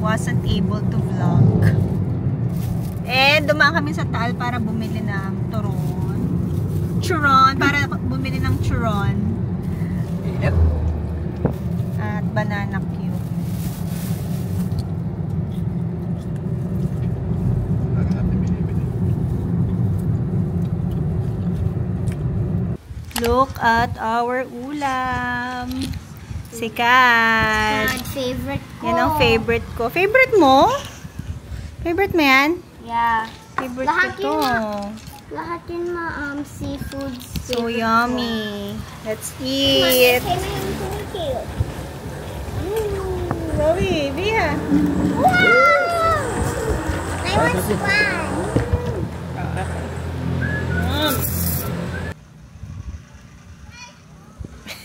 wasn't able to vlog. And dumaan kami sa Taal para bumili ng churon, para bumili ng churon. Yep. At banana cue. Look at our ulam. Sikat. Favorite ko. Yan ang favorite ko. Favorite mo? Favorite mo yan? Yeah. Favorite Lahat ko to. Lahat yun seafoods. So yummy. Let's eat. Zoe, Bia. Wow! I want one.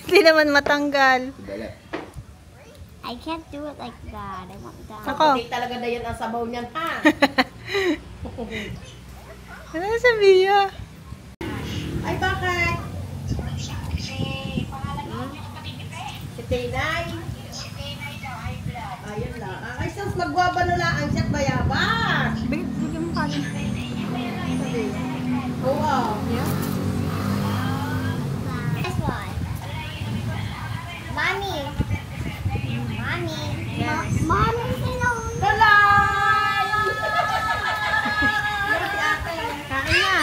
Hindi naman matanggal. I can't do it like that. I want that. Ako. Hindi talaga na yan ang sabaw niyan, ha? Ano sa Bia? Ay, bakit? Si Tinay. Ayun lang. Ay, sus, magwabanulaan siya't bayabas. Bigyan mo kanin. Oo. Yeah? This one. Mommy. Mommy. Yes. Mommy, hello. Talay! Kain na.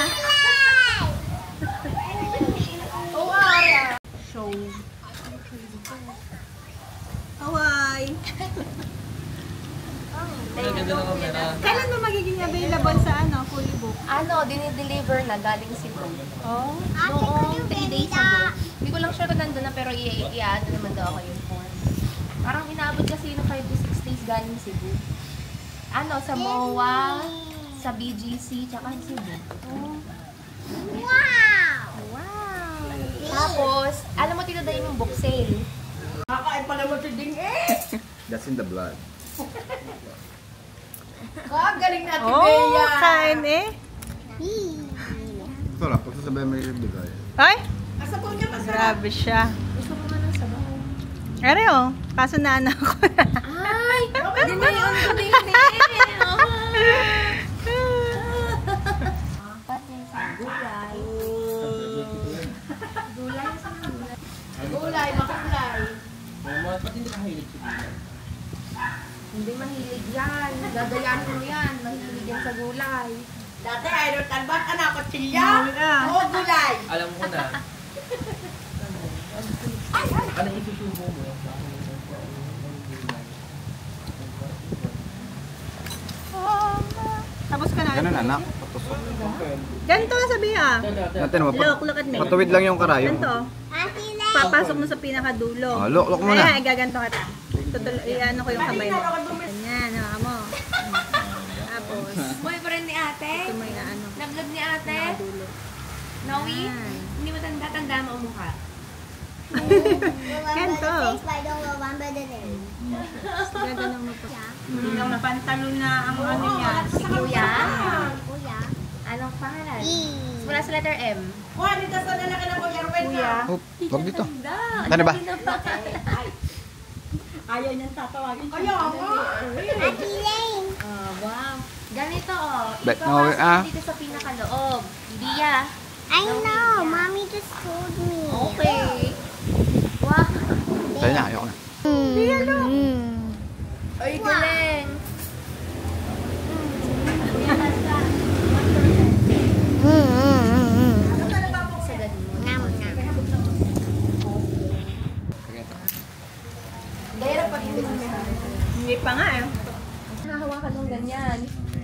Oo, Arya. Show. Hawaii. Kailan mo magiging available sa fully book? Dinideliver na galing Cebu. Oh. Noong 3 days ago. Hindi ko lang sure kung nandun na pero i-add naman daw ako yung form. Parang inaabot kasi yung 5 to 6 days galing Cebu. Sa MOA, sa BGC, tsaka sa Cebu. Wow! Wow! Tapos, alam mo tinadayin yung book sale. Kakain pala mo si Ding eh. That's in the blood. Galing natin, Oh, Bea. kain eh. Ito lang, pag sasabihin may ibigay. Ay! Kasabaw niya masarap. Grabe siya. Gusto ko nga ng sabaw. Are kaso naanak ko na. Ay! Hindi na yun ko din Gulay. Gulay sa gulay. Gulay, makulay. Hindi mahilig yan. Gagayahin mo yan. Mahilig yan sa gulay. Dati, idol talbat ka na, kutsilya. Ah. Oo, gulay. Alam ko na. Ano isusubo mo? Tapos ka na. Ganun anak, patusok. Ganito sabi ha. Natin mo, Look at me. patuwid lang yung karayong. Ganito. Papasok mo sa pinakadulo. Look mo na. Ayan, igaganto ka ta. Iano ko yung kamay mo. Ganyan, hawa mo. Tapos, Boyfriend ni ate? ito mo iaano. Nag-vlog ni ate? Dulo. Noe? Ayan. Hindi mo tanda mo ang mukha. Ganito. I don't remember the name. Gaganong mo po. Hindi lang napantalon na ang ano niya. Si Kuya? Kuya. Anong pangalan? E. Wala sa letter M. Kuha, dito sa lalaki na Kuya Ruben Kuya. na. Oh, wag dito. Ano ba? Ayaw niyang tatawagin. Ayaw nga. Ate Lane. Wow. Ganito Bet Ikaw Noe, pasok dito sa pinakaloob. Bia. I know. Mommy just told me. Okay. Wow. Tayo na, ayoko na. Ay, galing. Sagad mo. Nam, nam. Gaya pa rin mo. Hindi pa nga eh. Hahawakan ng ganyan.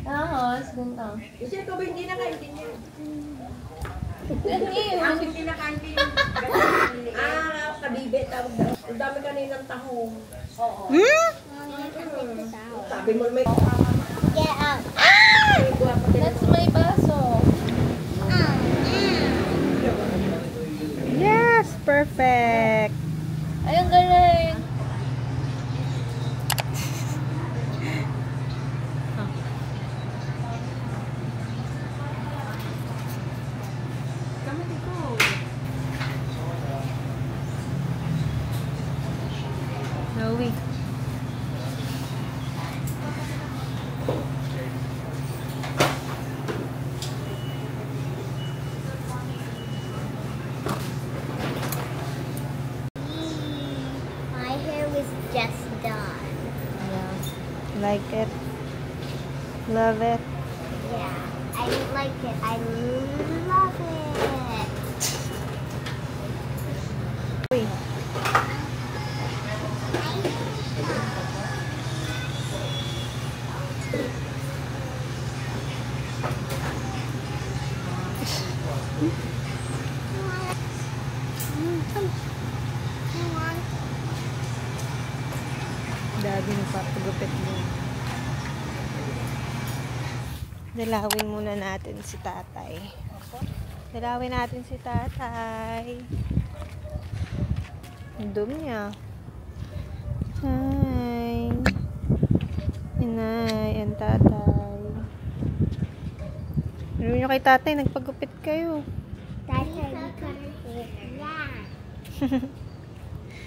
Tapos, ganito. Kasi ito ba hindi nakaintindihan? Ganyan. Ang hindi nakaintindihan. Kabibe, tawag daw. Ang dami kaninang tahong. Oo. Hmm? Sabi mo may... Get out. That's my baso. Yes, perfect. Ay, ang galing. Zoe. Like it? Love it? Yeah, I like it. I love it. Uy. Dagi ng papagupit mo. Dalawin muna natin si tatay. Dalawin natin si tatay. Ang dumi niya. Hi. Inay, ang tatay. Ano nyo kay tatay? Nagpagupit kayo. That's why we come here. Yeah.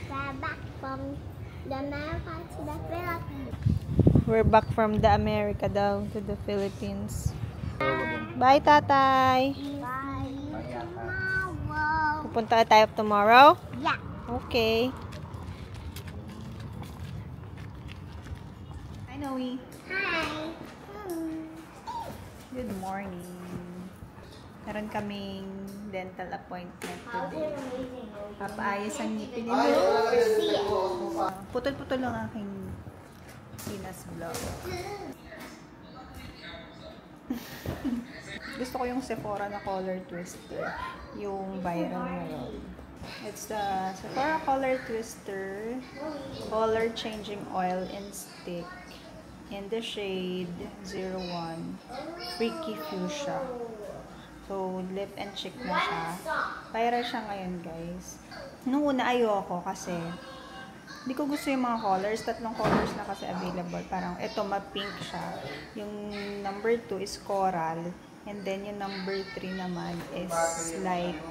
We're back from the America to the Philippines. We're back from the America daw to the Philippines. Bye, tatay. Bye. Tomorrow. Pupunta tayo tomorrow? Yeah. Okay. Hi, Noe. Hi. Good morning. Meron kaming dental appointment today. Papaayos ang ngipin ni Mo. Putol-putol ang aking Pinas vlog. Gusto ko yung Sephora na color twister. Yung viral ngayon. It's the Sephora color twister color changing oil and stick in the shade 01 Freaky Fuchsia. So, lip and cheek na siya. Viral siya ngayon, guys. Nung una, ayoko kasi hindi ko gusto yung mga colors. 3 colors na kasi available. Parang, ito, ma-pink siya. Yung number 2 is coral. And then, yung number 3 naman is like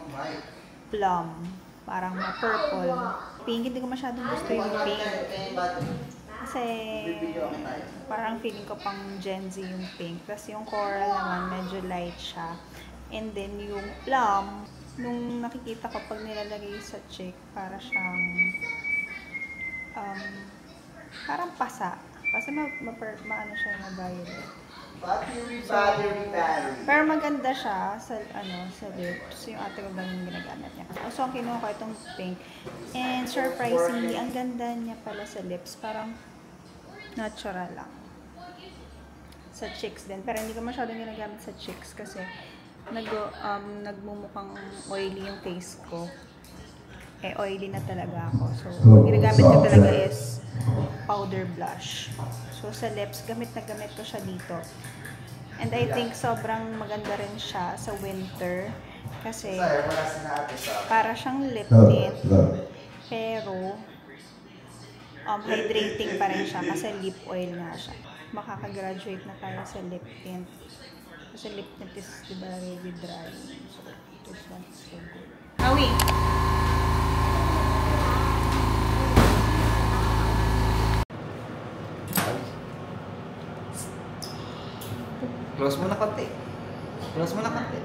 plum. Parang ma-purple. Pink, hindi ko masyadong gusto yung pink. Kasi, parang feeling ko pang Gen Z yung pink. Tapos yung coral naman, medyo light siya. And then, yung plum, nung nakikita ko pag nilalagay sa cheek, para siyang, parang pasa. Kasi maano siya na violet. Pero maganda siya sa, sa lips. Yung ate ko ganun ginagamit niya. So, ang kinuha ko itong pink. And surprisingly, ang ganda niya pala sa lips. Parang natural lang. Sa cheeks din. Pero hindi ko masyadong ginagamit sa cheeks kasi nagmumukhang oily yung face ko. Eh, oily na talaga ako. So, ginagamit ko talaga is powder blush. So, sa lips, gamit na gamit ko siya dito. And I think sobrang maganda rin siya sa winter. Kasi, para siyang lip tint. Pero, hydrating pa rin siya kasi lip oil nga siya. Makakagraduate na tayo sa lip tint. Kasi lip tint is, diba, really dry. So, this one is so good. Awi! Close mo na konti. Close mo na konti.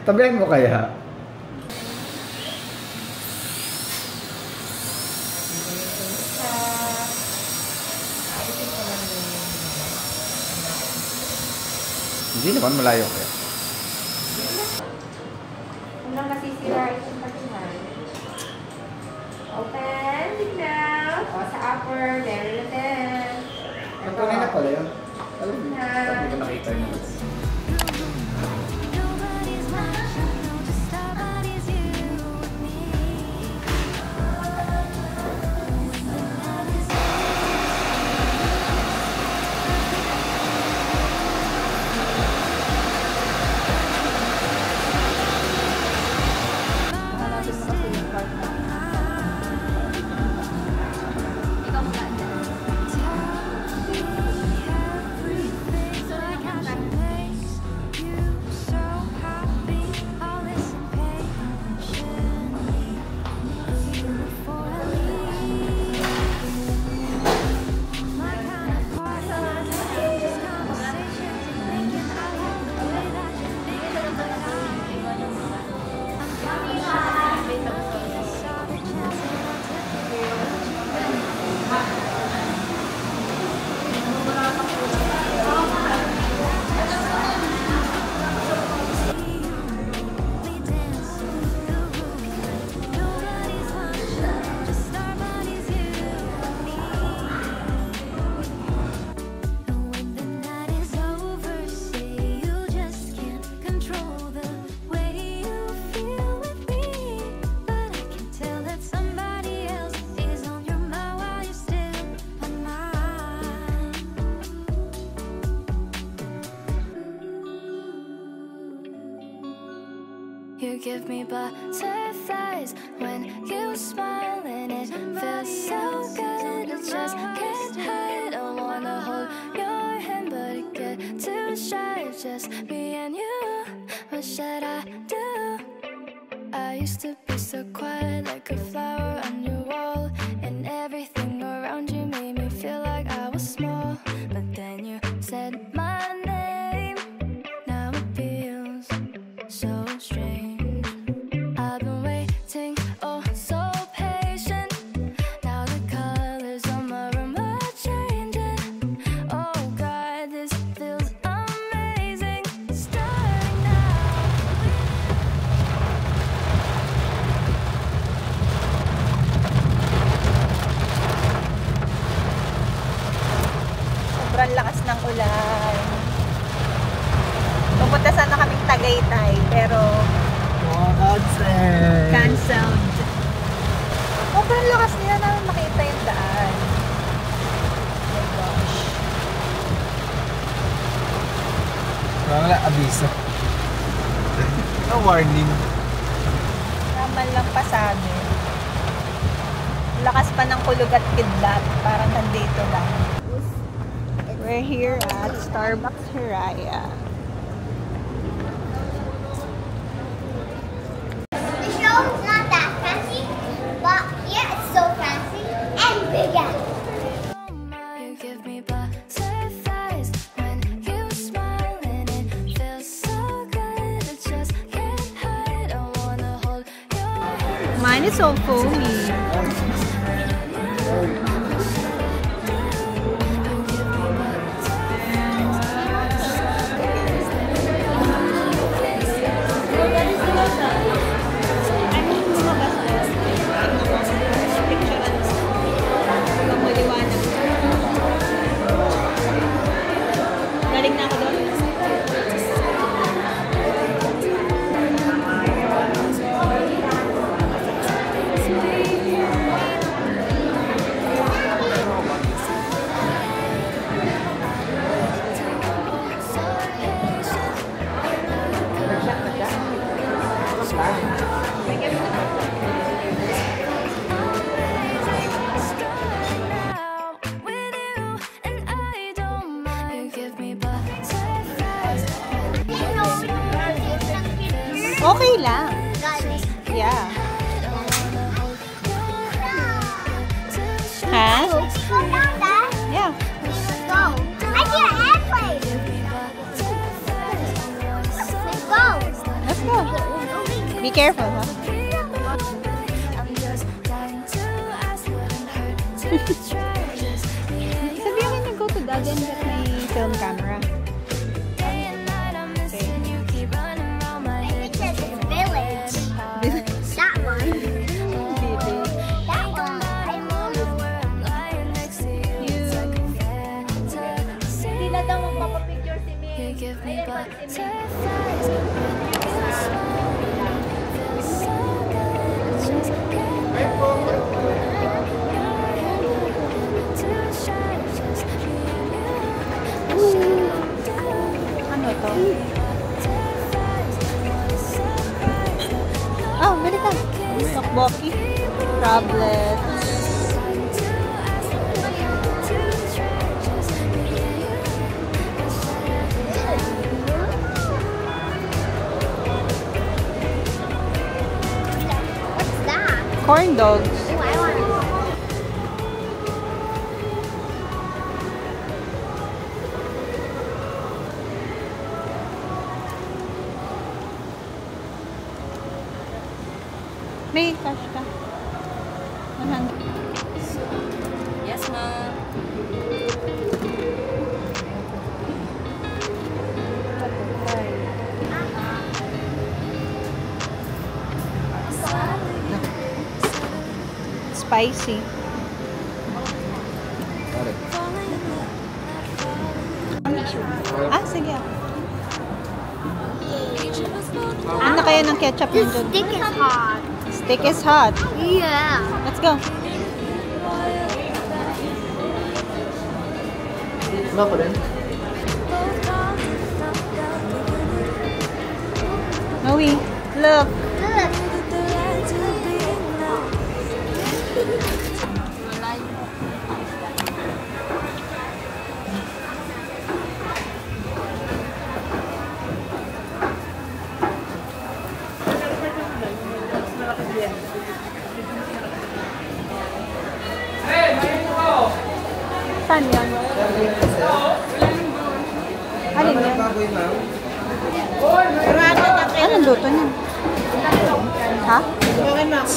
Tabihan mo kaya? Hindi naman malayo kaya. Unang nasisira itong patungan. Open, tignan. O, sa upper, meron na din. Ang tunay na pala yun. Alam mo, hindi ko nakita yun. Ikaw muna. You give me butterflies when you smile, and it feels so good. I just can't hide. I wanna hold your hand, but it get too shy. It's just me and you. What should I do? I used to be so quiet, like a flower on your wall, and everything around you made me feel like I was small. But then you said my name. Now it feels so strange. I've been waiting, oh so patient. Now the colors on my room are changing. Oh God, this feels amazing. Starting now. Sobrang lakas ng ulan. Pupunta sana kaming Tagaytay, pero canceled. Sobrang lakas nila na makita yung daan. Oh my gosh. Wala, abiso. No warning. Naman lang pasabi. Lakas pa ng kulog at kidlat. Parang nandito lang. We're here at Starbucks Hiraya. The show's not that fancy, but yeah, it's so fancy and big. You give me butterflies when you smile, and it feels so good. I just can't hide. I wanna hold your hand. Mine is so foamy. Galing na ako doon. Okay lang. Yeah. Ha? Go down, Dad. Yeah. Go. I see an airplane. Let's go. Let's go. Be careful, huh? Sabihin mo go to Dad and get my film camera. It says it's village. That one. That one. I love Hindi na daw magpapapicture si May. You give me butterflies when you smile. Feels so good. Just can't too shy. Just me and you. Ano to? Oh, bili ka. Tokboki. Tablets. What's that? Corn dogs. Oh, I want to. May cash ka. 100. Yes, ma'am. Spicy. Ah, sige. Ano kaya ng ketchup This nandun? stick is hot. Steak is hot. Yeah. Let's go. Ano ko rin? Maui, Look. Saan yan? Alin yan? Baboy, ma'am. Anong luto niyan? Ha? Okay, ma'am.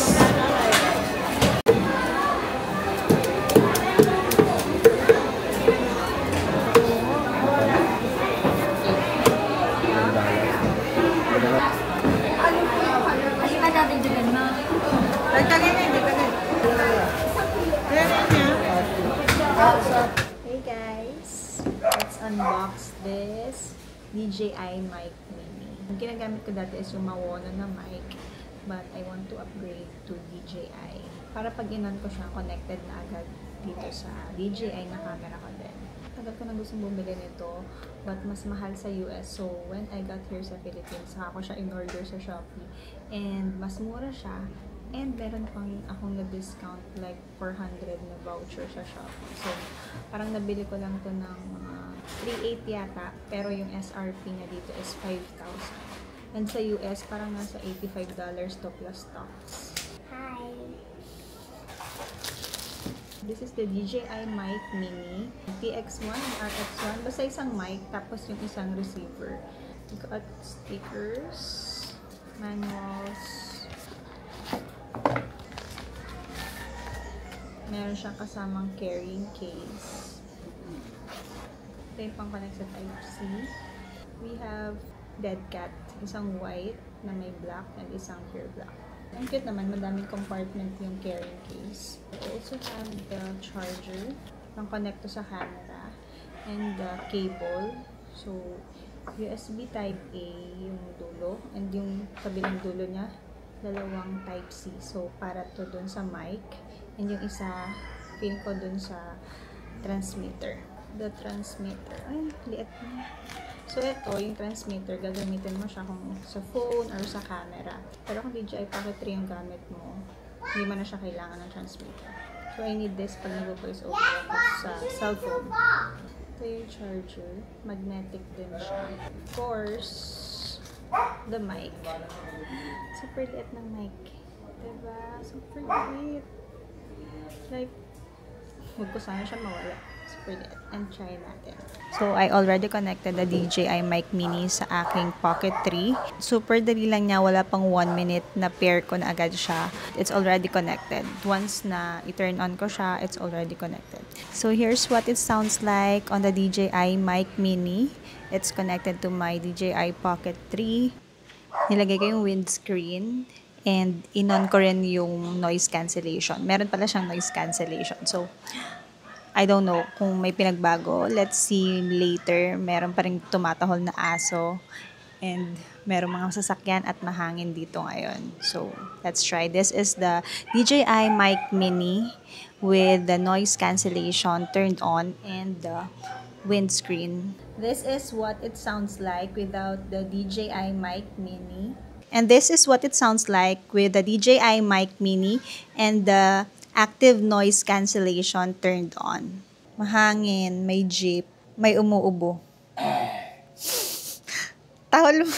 Kasi ka natin dyan, ma. Tagtagin na, hindi ka na. Hey guys! Let's unbox this DJI mic mini. Ang ginagamit ko dati is yung Mawono na mic, but I want to upgrade to DJI. Para pag inon ko siya, connected na agad dito sa DJI na camera ko din. Agad ko na gustong bumili nito, but mas mahal sa US. So, when I got here sa Philippines, saka ko siya in-order sa Shopee. And mas mura siya. And meron pang akong na-discount like 400 na voucher sa Shopee. So, parang nabili ko lang to ng mga 380 yata. Pero yung SRP na dito is 5,000. And sa US, parang nasa $85 to plus tax. Hi. This is the DJI mic mini. PX1 and RX1. Basta isang mic, tapos yung isang receiver. We got stickers, manuals. Meron siyang kasamang carrying case. Ito yung pang-connect sa Type-C. We have dead cat. Isang white na may black and isang pure black. Ang cute naman, madaming compartment yung carrying case. We also have the charger, pang connect to sa camera, and the cable. So, USB Type-A yung dulo, and yung kabilang dulo niya, dalawang Type-C. So, para to dun sa mic, and yung isa, pin ko dun sa transmitter. The transmitter, ay, liit na. So, ito, yung transmitter, gagamitin mo siya kung sa phone or sa camera. Pero kung DJI Pocket 3 yung gamit mo, hindi mo na siya kailangan ng transmitter. So, I need this pag nag-voice over ako sa cellphone. Ito yung charger. Magnetic din siya. Of course, the mic. Super liit ng mic. Diba? Super liit. Like, huwag ko sana siya mawala. Super liit. And try natin. So, I already connected the DJI mic mini sa aking Pocket 3. Super dali lang niya. Wala pang 1 minute na pair ko na agad siya. It's already connected. Once na i-turn on ko siya, it's already connected. So, here's what it sounds like on the DJI mic mini. It's connected to my DJI Pocket 3. Nilagay ko yung windscreen. And inon ko rin yung noise cancellation. Meron pala siyang noise cancellation. So, I don't know kung may pinagbago. Let's see later. Meron pa rin tumatahol na aso. And meron mga sasakyan at mahangin dito ngayon. So, let's try. This is the DJI mic mini with the noise cancellation turned on and the windscreen. This is what it sounds like without the DJI mic mini. And this is what it sounds like with the DJI mic mini and the active noise cancellation turned on. Mahangin, may jeep, may umuubo. Tahol mo.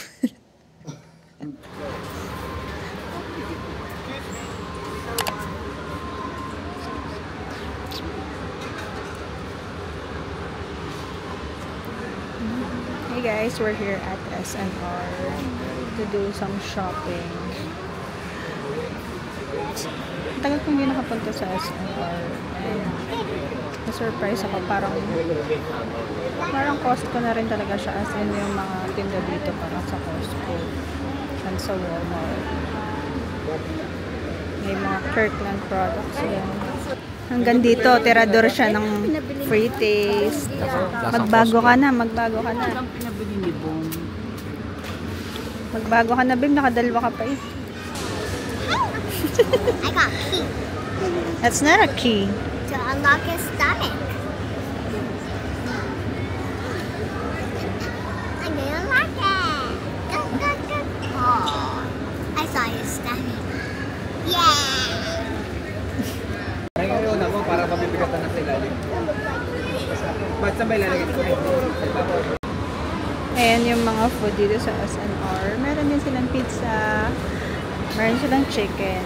Hey guys, we're here at SNR to do some shopping. Tagal kong hindi nakapunta sa SNR and na-surprise ako. Parang Costco na rin talaga siya, as in yung mga tinda dito parang sa Costco and sa Walmart. May mga Kirkland products yan. Hanggang dito, tirador siya ng free taste. Magbago ka na, magbago ka na. Magbago ka na, babe. Nakadalwa ka pa eh. I got key That's not a key. to unlock his stomach. I didn't like it. Oh. bata na sa ilalim. Ba't saan ba ilalagay ito? Ayan yung mga food dito sa SNR. Meron din silang pizza. Meron silang chicken.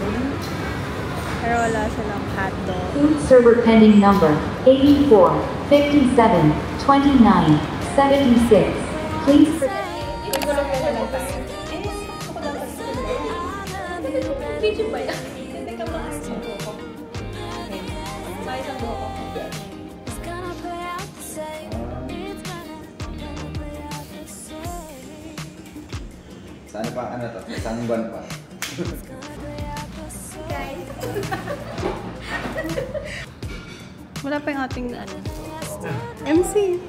Pero wala silang hotdog. Food server pending number 84 57 29 76. Please. Video ba yan? Hindi ka maas mo ko. May isang buho ko. Saan pa, ano to? Saan buwan pa? Guys. Wala pa yung ating ano. MC.